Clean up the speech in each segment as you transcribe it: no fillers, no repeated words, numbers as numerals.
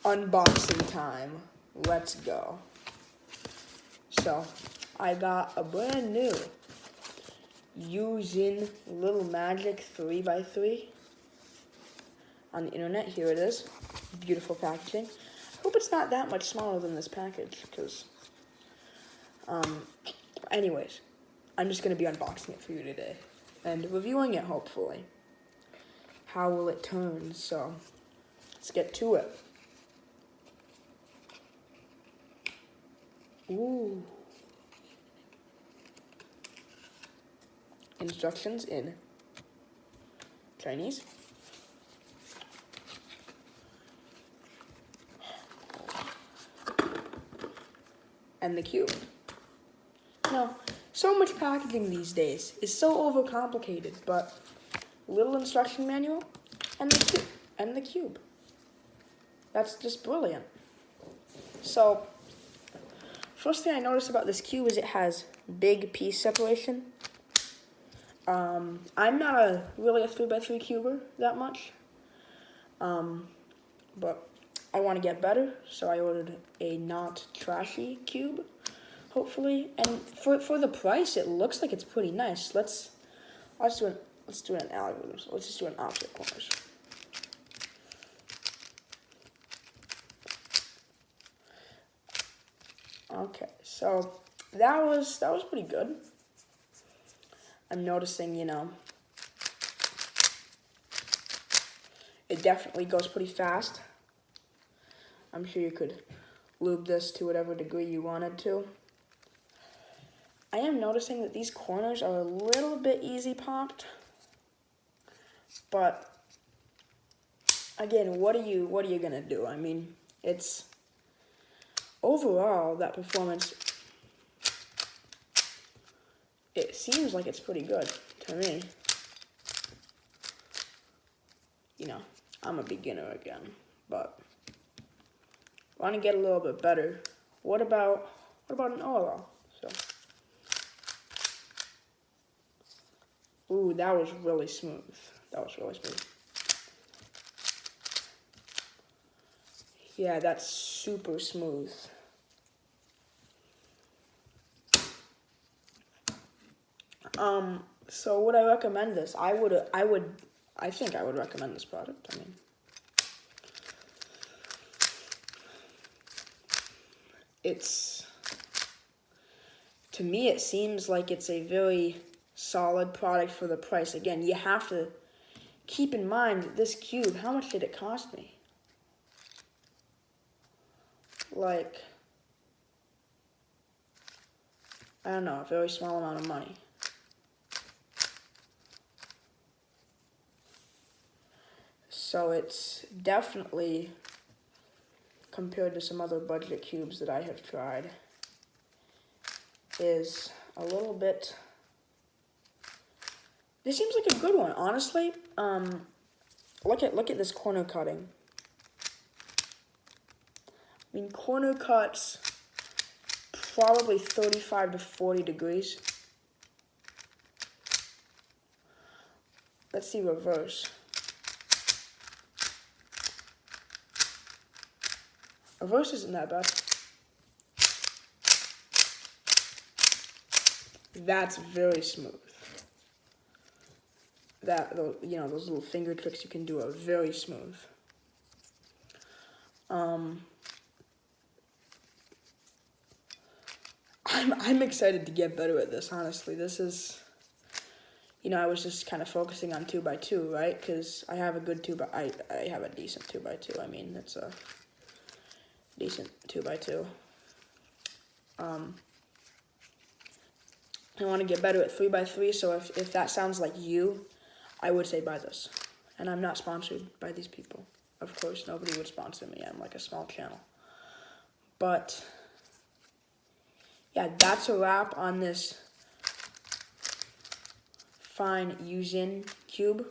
unboxing time. Let's go. So, I got a brand new YuXin Little Magic 3x3 on the internet. Here it is. Beautiful packaging. I hope it's not that much smaller than this package, because, anyways, I'm just going to be unboxing it for you today and reviewing it, hopefully. How will it turn? So, let's get to it. Ooh. Instructions in Chinese. And the cube. Now, so much packaging these days is so overcomplicated, but little instruction manual and the cube. That's just brilliant. So, first thing I noticed about this cube is it has big piece separation. I'm not really a 3x3 cuber that much, but I want to get better, so I ordered a not trashy cube, hopefully. And for the price, it looks like it's pretty nice. Let's do an algorithm. So let's just do an opposite corners. Okay, so that was pretty good. I'm noticing, it definitely goes pretty fast. I'm sure you could lube this to whatever degree you wanted to. I am noticing that these corners are a little bit easy popped. But again, what are you gonna do? I mean, it's overall that performance, it seems like it's pretty good to me. I'm a beginner again, but I want to get a little bit better. What about an OLL? So, ooh, that was really smooth. Yeah, that's super smooth. So would I recommend this? I think I would recommend this product. I mean, to me, it seems like it's a very solid product for the price. Again, you have to keep in mind that this cube, how much did it cost me? Like, I don't know, a very small amount of money. So it's definitely, compared to some other budget cubes that I have tried, is a little bit, this seems like a good one, honestly. Look at this corner cutting. I mean, corner cuts probably 35 to 40 degrees. Let's see reverse. Reverse isn't that bad. That's very smooth. Those little finger tricks you can do are very smooth. I'm excited to get better at this, honestly. This is, I was just kind of focusing on 2x2, right? Because I have a good I have a decent 2x2. I mean, it's a decent 2x2. I want to get better at 3x3, so if that sounds like you, I would say buy this. And I'm not sponsored by these people. Of course, nobody would sponsor me. I'm like a small channel. But yeah, that's a wrap on this fine YuXin cube.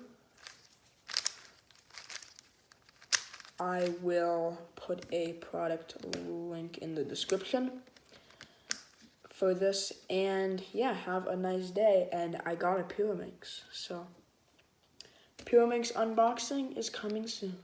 I will put a product link in the description for this, and yeah, have a nice day. And I got a Pyraminx, so Pyraminx unboxing is coming soon.